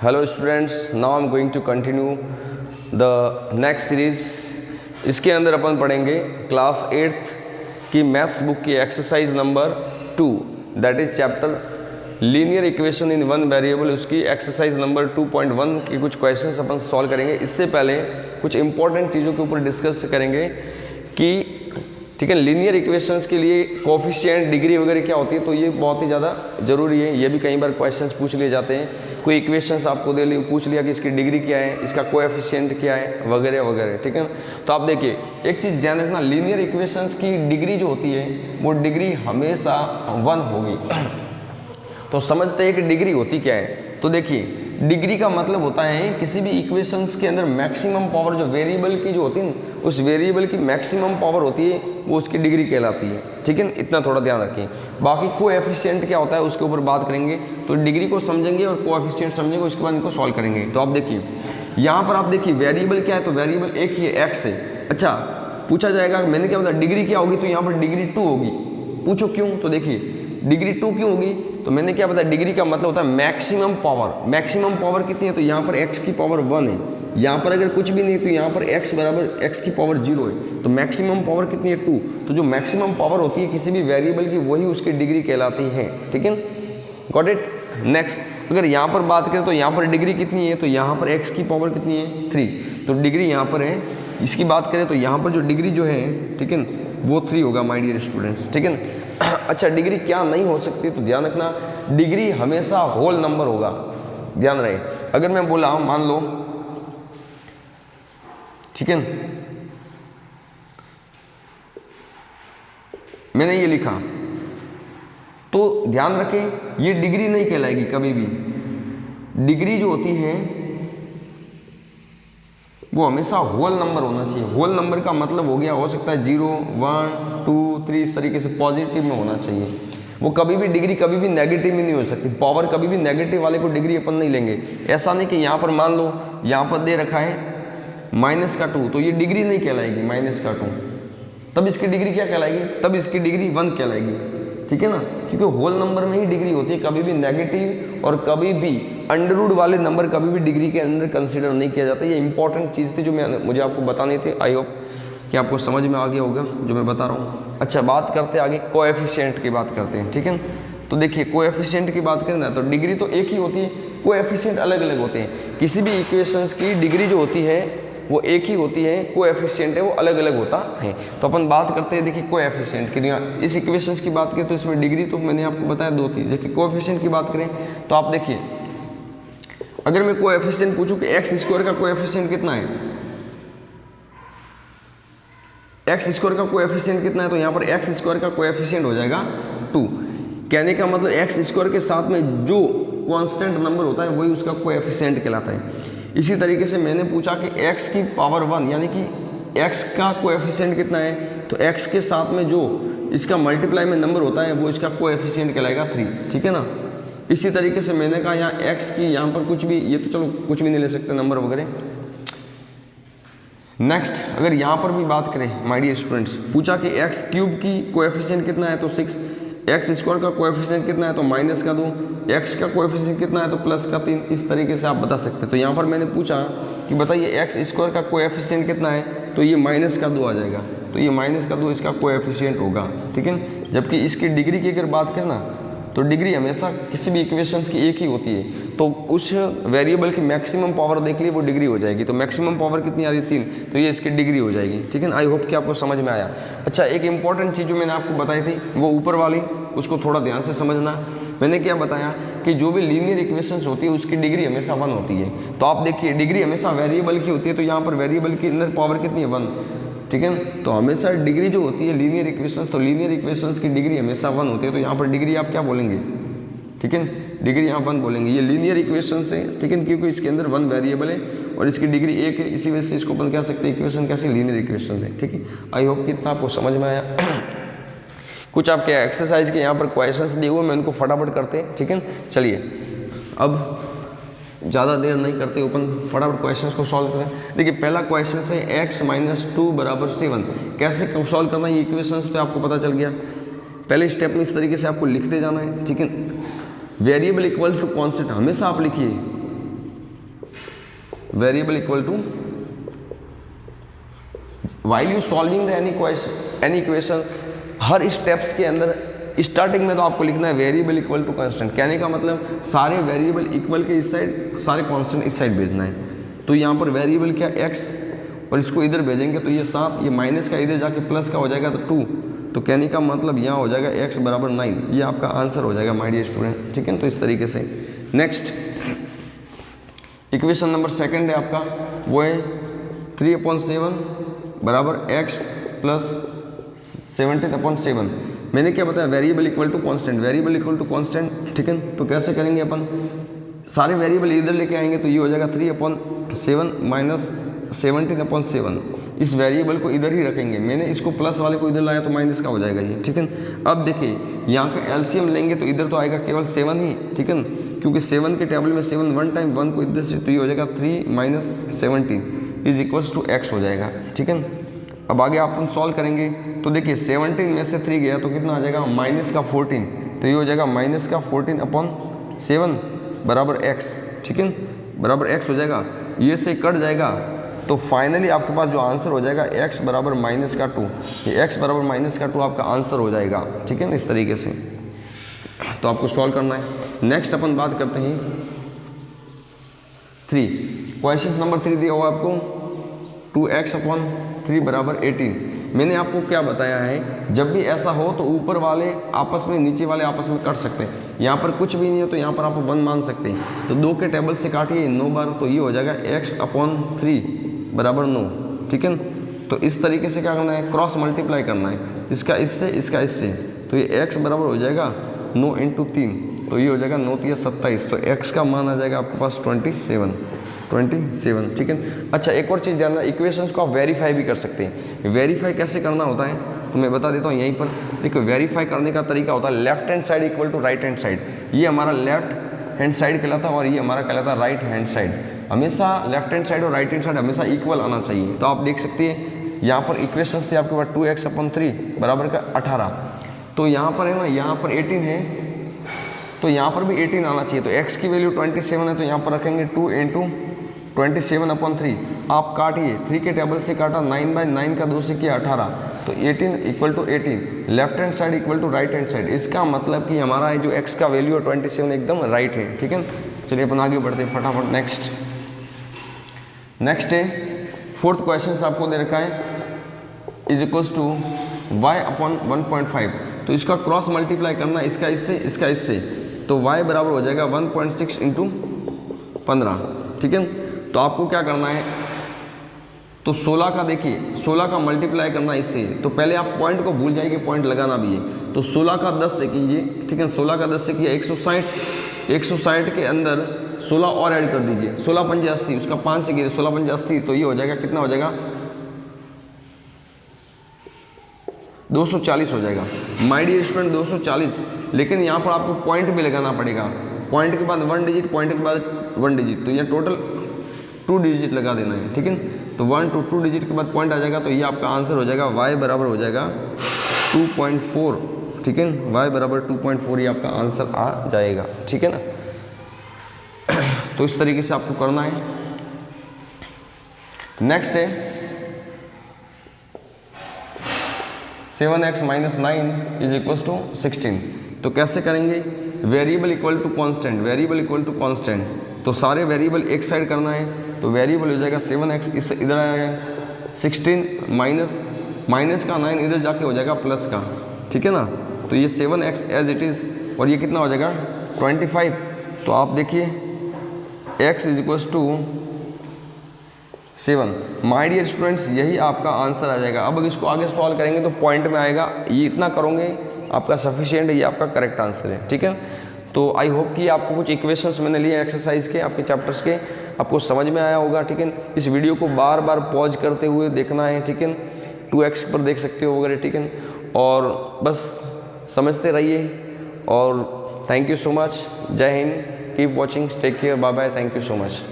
Hello students, now I am going to continue the next series. इसके अंदर अपन पढ़ेंगे क्लास 8th की मैथ्स बुक की exercise number 2, that is chapter linear equation in one variable. उसकी exercise number 2.1 की कुछ क्वेश्चंस अपन solve करेंगे। इससे पहले कुछ इंपॉर्टेंट चीज़ों के ऊपर डिस्कस करेंगे कि ठीक है, लीनियर इक्वेशंस के लिए कोफिशिएंट, डिग्री वगैरह क्या होती है, तो ये बहुत ही ज़्यादा ज़रूरी है। ये भी कई बार क्वेश्चंस पूछ लिए जाते हैं। कोई इक्वेशंस आपको दे लिया, पूछ लिया कि इसकी डिग्री क्या है, इसका कोएफिशिएंट क्या है, वगैरह वगैरह। ठीक है, तो आप देखिए एक चीज़ ध्यान रखना, लीनियर इक्वेशंस की डिग्री जो होती है वो डिग्री हमेशा 1 होगी। तो समझते हैं कि डिग्री होती क्या है। तो देखिए डिग्री का मतलब होता है किसी भी इक्वेशंस के अंदर मैक्सिमम पावर जो वेरिएबल की जो होती है उस वेरिएबल की मैक्सिमम पावर होती है, वो उसकी डिग्री कहलाती है। ठीक है, इतना थोड़ा ध्यान रखिए। बाकी कोएफिशिएंट क्या होता है उसके ऊपर बात करेंगे। तो डिग्री को समझेंगे और कोएफिशिएंट समझेंगे, उसके बाद इनको सॉल्व करेंगे। तो आप देखिए यहाँ पर आप देखिए वेरिएबल क्या है, तो वेरिएबल एक ही है, एक्स है। अच्छा, पूछा जाएगा मैंने क्या बताया डिग्री क्या होगी, तो यहाँ पर डिग्री 2 होगी। पूछो क्यों, तो देखिए डिग्री 2 क्यों होगी, तो मैंने क्या बताया डिग्री का मतलब होता है मैक्सिमम पावर। मैक्सिमम पावर कितनी है, तो यहाँ पर x की पावर 1 है। यहाँ पर अगर कुछ भी नहीं तो यहाँ पर x बराबर x की पावर 0 है। तो मैक्सिमम पावर कितनी है 2। तो जो मैक्सिमम पावर होती है किसी भी वेरिएबल की वही उसकी डिग्री कहलाती है। ठीक है, गॉट इट। नेक्स्ट अगर यहाँ पर बात करें तो यहाँ पर डिग्री कितनी है, तो यहाँ पर x की पावर कितनी है 3। तो डिग्री यहाँ पर है। इसकी बात करें तो यहाँ पर जो डिग्री जो है, ठीक है, वो 3 होगा माय डियर स्टूडेंट्स। ठीक है। अच्छा, डिग्री क्या नहीं हो सकती, तो ध्यान रखना डिग्री हमेशा होल नंबर होगा, ध्यान रहे। अगर मैं बोला मान लो, ठीक है, मैंने ये लिखा, तो ध्यान रखें ये डिग्री नहीं कहलाएगी कभी भी। डिग्री जो होती है वो हमेशा होल नंबर होना चाहिए। होल नंबर का मतलब हो गया, हो सकता है 0, 1, 2, 3 इस तरीके से पॉजिटिव में होना चाहिए। वो कभी भी डिग्री कभी भी नेगेटिव में नहीं हो सकती। पावर कभी भी नेगेटिव वाले को डिग्री अपन नहीं लेंगे। ऐसा नहीं कि यहाँ पर मान लो यहाँ पर दे रखा है -2, तो ये डिग्री नहीं कहलाएगी -2। तब इसकी डिग्री क्या कहलाएगी, तब इसकी डिग्री 1 कहलाएगी। ठीक है ना, क्योंकि होल नंबर में ही डिग्री होती है। कभी भी नेगेटिव और कभी भी अंडर रूट वाले नंबर कभी भी डिग्री के अंदर कंसीडर नहीं किया जाता। ये इंपॉर्टेंट चीज़ थी जो मुझे आपको बतानी थी। आई होप कि आपको समझ में आ गया होगा जो मैं बता रहा हूँ। अच्छा, बात करते हैं आगे, कोएफिशिएंट की बात करते हैं। ठीक है, तो देखिए कोएफिशिएंट की बात करें ना, तो डिग्री तो एक ही होती है, कोएफिशिएंट अलग अलग होते हैं। किसी भी इक्वेशंस की डिग्री जो होती है वो एक ही होती है, कोएफिशिएंट है वो अलग अलग होता है। तो अपन बात करते हैं देखिए कोएफिशिएंट की। इस इक्वेशंस की बात करें तो इसमें डिग्री तो मैंने आपको बताया 2 थी। देखिए कोएफिशिएंट की बात करें तो आप देखिए, अगर मैं कोएफिशिएंट पूछूं कि x² का कोएफिशिएंट कितना है, x² का कोएफिशिएंट कितना है, तो यहाँ पर x² का कोएफिशिएंट हो जाएगा 2। कहने का मतलब x² के साथ में जो कांस्टेंट नंबर होता है वही उसका कोएफिशिएंट कहलाता है। इसी तरीके से मैंने पूछा कि x की पावर 1 यानी कि x का कोएफिशिएंट कितना है, तो x के साथ में जो इसका मल्टीप्लाई में नंबर होता है वो इसका कोएफिशिएंट कहलाएगा 3। ठीक है ना। इसी तरीके से मैंने कहा यहाँ x की, यहाँ पर कुछ भी, ये तो चलो कुछ भी नहीं ले सकते नंबर वगैरह। नेक्स्ट अगर यहाँ पर भी बात करें माय डियर स्टूडेंट्स, पूछा कि x³ की कोएफिशिएंट कितना है, तो 6। x² का कोएफिशिएंट कितना है, तो -2। x का कोएफिशिएंट कितना है, तो +3। इस तरीके से आप बता सकते हैं। तो यहाँ पर मैंने पूछा कि बताइए x² का कोएफिशिएंट कितना है, तो ये -2 आ जाएगा। तो ये -2 इसका कोएफिशिएंट होगा। ठीक है, जबकि इसकी डिग्री की अगर बात करें ना, तो डिग्री हमेशा किसी भी इक्वेशंस की एक ही होती है। तो उस वेरिएबल की मैक्सिमम पावर देख ली वो डिग्री हो जाएगी। तो मैक्सिमम पावर कितनी आ रही है 3, तो ये इसकी डिग्री हो जाएगी। ठीक है ना। आई होप कि आपको समझ में आया। अच्छा, एक इंपॉर्टेंट चीज़ जो मैंने आपको बताई थी वो ऊपर वाली, उसको थोड़ा ध्यान से समझना। मैंने क्या बताया कि जो भी लीनियर इक्वेशंस होती है उसकी डिग्री हमेशा 1 होती है। तो आप देखिए डिग्री हमेशा वेरिएबल की होती है, तो यहाँ पर वेरिएबल के अंदर पावर कितनी है 1। ठीक है, तो हमेशा डिग्री जो होती है लीनियर इक्वेशंस, तो लीनियर इक्वेशंस की डिग्री हमेशा 1 होती है। तो यहाँ पर डिग्री आप क्या बोलेंगे, ठीक है, डिग्री यहाँ 1 बोलेंगे। ये लीनियर इक्वेशंस है, ठीक है, क्योंकि इसके अंदर 1 वेरिएबल है और इसकी डिग्री 1 है, इसी वजह से इसको अपन कह सकते हैं इक्वेशन कैसे लीनियर इक्वेशंस है। ठीक है, आई होप कि इतना आपको समझ में आया। कुछ आपके एक्सरसाइज के यहाँ पर क्वेश्चंस दिए हुए, मैं उनको फटाफट करते हैं। ठीक है, चलिए अब ज़्यादा देर नहीं करते, अपन फटाफट क्वेश्चंस को सॉल्व करें। देखिए पहला क्वेश्चन है x - 2 = 7। कैसे सॉल्व करना है ये इक्वेशंस पे आपको पता चल गया। पहले स्टेप में इस तरीके से आपको लिखते जाना है। ठीक है, वेरिएबल इक्वल टू कॉन्स्टेंट हमेशा आप लिखिए, variable equal to, while you solving the any equation, हर स्टेप्स के अंदर स्टार्टिंग में तो आपको लिखना है वेरिएबल इक्वल टू कांस्टेंट। कहने का मतलब सारे वेरिएबल इक्वल के इस साइड, सारे कांस्टेंट इस साइड भेजना है। तो यहाँ पर वेरिएबल क्या x, और इसको इधर भेजेंगे तो ये 7, ये माइनस का इधर जाके प्लस का हो जाएगा तो 2। तो कहने का मतलब यहाँ हो जाएगा x बराबर 9, ये आपका आंसर हो जाएगा माय डियर स्टूडेंट। ठीक है, तो इस तरीके से। नेक्स्ट इक्वेशन नंबर सेकंड है आपका, वो है 3/7 बराबर x प्लस 17/7। मैंने क्या बताया, variable equal to constant, variable equal to constant. ठीक है, तो कैसे करेंगे अपन, सारे वेरिएबल इधर लेके आएंगे तो ये हो जाएगा 3/7 माइनस 17/7। इस वेरिएबल को इधर ही रखेंगे, मैंने इसको प्लस वाले को इधर लाया तो माइनस का हो जाएगा ये। ठीक है, अब देखिए यहाँ का एलसीएम लेंगे तो इधर तो आएगा केवल 7 ही। ठीक है, क्योंकि 7 के टेबल में 7 1 टाइम 1 को इधर से, तो ये हो जाएगा 3 minus 17 is equals to x हो जाएगा। ठीक है, अब आगे आप सॉल्व करेंगे तो देखिए 17 में से 3 गया तो कितना आ जाएगा, माइनस का 14, तो ये हो जाएगा माइनस का 14/7 बराबर x। ठीक है, बराबर x हो जाएगा, ये से कट जाएगा तो फाइनली आपके पास जो आंसर हो जाएगा x बराबर माइनस का 2, ये x बराबर माइनस का 2 आपका आंसर हो जाएगा। ठीक है ना, इस तरीके से तो आपको सॉल्व करना है। नेक्स्ट अपन बात करते हैं 3, क्वेश्चन नंबर 3 दिया हुआ आपको 2x/3 बराबर 18। मैंने आपको क्या बताया है, जब भी ऐसा हो तो ऊपर वाले आपस में, नीचे वाले आपस में कट सकते हैं। यहाँ पर कुछ भी नहीं है तो यहाँ पर आप 1 मान सकते हैं, तो 2 के टेबल से काटिए 9 बार, तो ये हो जाएगा x/3 बराबर 9। ठीक है, तो इस तरीके से क्या करना है, क्रॉस मल्टीप्लाई करना है, इसका इससे, इसका इससे, तो ये x बराबर हो जाएगा 9 × 3, तो ये हो जाएगा 9 × 3 = 27, तो x का मान आ जाएगा आपके पास 27। ठीक है, अच्छा एक और चीज़ ध्यान रखना, इक्वेशंस को आप वेरीफाई भी कर सकते हैं। वेरीफाई कैसे करना होता है तो मैं बता देता हूँ यहीं पर। देखो वेरीफाई करने का तरीका होता है left hand side equal to right hand side. ये हमारा लेफ्ट हैंड साइड कहलाता है और ये हमारा कहलाता है राइट हैंड साइड। हमेशा लेफ्ट हैंड साइड और राइट हैंड साइड हमेशा इक्वल आना चाहिए। तो आप देख सकते हैं यहाँ पर इक्वेशंस थे आपके पास 2x/3 बराबर का 18, तो यहाँ पर है ना, यहाँ पर 18 है तो यहाँ पर भी 18 आना चाहिए। तो x की वैल्यू 27 है तो यहाँ पर रखेंगे 2 × 27/3। आप काटिए, 3 के टेबल से काटा, 9/9 का 2 से किया 18, तो 18 = 18। Left hand side equal to right hand side, इसका मतलब कि हमारा जो x का वैल्यू है 27 एकदम राइट है। ठीक है, चलिए अपन आगे बढ़ते हैं फटाफट। नेक्स्ट है 4th क्वेश्चन आपको दे रखा है इज इक्वल्स टू y/1.5। तो इसका क्रॉस मल्टीप्लाई करना, इसका इससे, इसका इससे, तो y बराबर हो जाएगा 1.6 × 15। ठीक है, तो आपको क्या करना है, तो 16 का देखिए, 16 का मल्टीप्लाई करना इससे, तो पहले आप पॉइंट को भूल जाइए, पॉइंट लगाना भी है। तो 16 का 10 से कीजिए। ठीक है, 16 का 10 से किया 160 के अंदर 16 और ऐड कर दीजिए, 16 × 5 = 80, उसका 5 से कीजिए, 16 × 5 = 80, तो ये हो जाएगा, कितना हो जाएगा, 240 हो जाएगा। माय डियर स्टूडेंट 240, लेकिन यहाँ पर आपको पॉइंट भी लगाना पड़ेगा। पॉइंट के बाद 1 डिजिट, पॉइंट के बाद 1 डिजिट, तो ये टोटल 2 डिजिट लगा देना है। ठीक है, तो 1 to 2 डिजिट के बाद पॉइंट आ जाएगा, तो ये आपका आंसर हो जाएगा y बराबर हो जाएगा 2.4। ठीक है, y बराबर 2.4 ये आपका आंसर आ जाएगा। ठीक है ना, तो इस तरीके से आपको करना है। नेक्स्ट है 7x - 9 इज इक्वल्स टू 16। तो कैसे करेंगे, variable equal to constant, variable equal to constant, तो सारे वेरिएबल एक साइड करना है, तो वेरिएबल हो जाएगा 7x, इस इधर आएगा 16 माइनस का 9 इधर जाके हो जाएगा प्लस का। ठीक है ना, तो ये 7x एज इट इज़, और ये कितना हो जाएगा 25। तो आप देखिए x is equals to 7। My dear students यही आपका आंसर आ जाएगा। अब इसको आगे सॉल्व करेंगे तो पॉइंट में आएगा, ये इतना करोगे आपका सफिशिएंट है, ये आपका करेक्ट आंसर है। ठीक है, तो आई होप कि आपको कुछ इक्वेशंस मैंने लिए एक्सरसाइज के, आपके चैप्टर्स के, आपको समझ में आया होगा। ठीक है, इस वीडियो को बार बार पॉज करते हुए देखना है। ठीक है, 2x पर देख सकते हो वगैरह। ठीक है, और बस समझते रहिए, और थैंक यू सो मच। जय हिंद, keep watching, take care, bye bye, thank you so much.